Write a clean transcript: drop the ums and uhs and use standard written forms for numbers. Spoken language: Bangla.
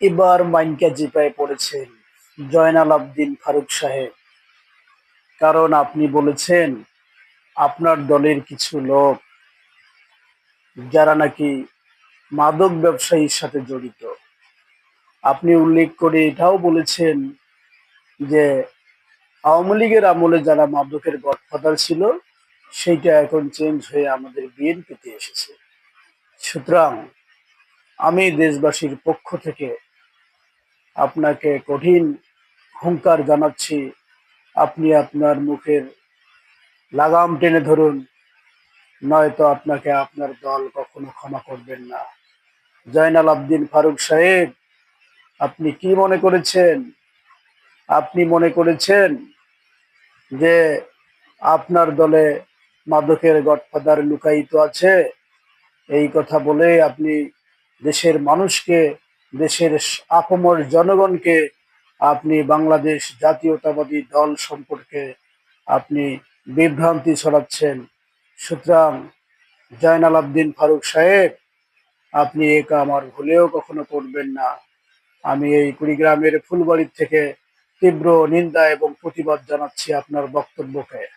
এবার মাইনকা চিপায় পড়েছেন জয়নাল আবদিন ফারুক সাহেব। কারণ আপনি বলেছেন আপনার দলের কিছু লোক যারা নাকি মাদক ব্যবসায়ীর সাথে জড়িত। আপনি উল্লেখ করে এটাও বলেছেন যে আওয়ামী লীগের আমলে যারা মাদকের গডফাদার ছিল সেইটা এখন চেঞ্জ হয়ে আমাদের বিএনপিতে এসেছে। সুতরাং আমি দেশবাসীর পক্ষ থেকে আপনাকে কঠিন হুঙ্কার জানাচ্ছি, আপনি আপনার মুখের লাগাম টেনে ধরুন, নয়তো আপনাকে আপনার দল কখনো ক্ষমা করবেন না। জয়নাল আবদিন ফারুক সাহেব, আপনি কি মনে করেছেন? আপনি মনে করেছেন যে আপনার দলে মাদকের গডফাদার লুকায়িত আছে? এই কথা বলে আপনি দেশের মানুষকে, দেশের আপামর জনগণকে আপনি বাংলাদেশ জাতীয়তাবাদী দল সম্পর্কে আপনি বিভ্রান্তি ছড়াচ্ছেন। সুতরাং জয়নাল আবদিন ফারুক সাহেব, আপনি এ কাম আর ভুলেও কখনো করবেন না। আমি এই কুড়িগ্রামের ফুলবাড়ির থেকে তীব্র নিন্দা এবং প্রতিবাদ জানাচ্ছি আপনার বক্তব্যকে।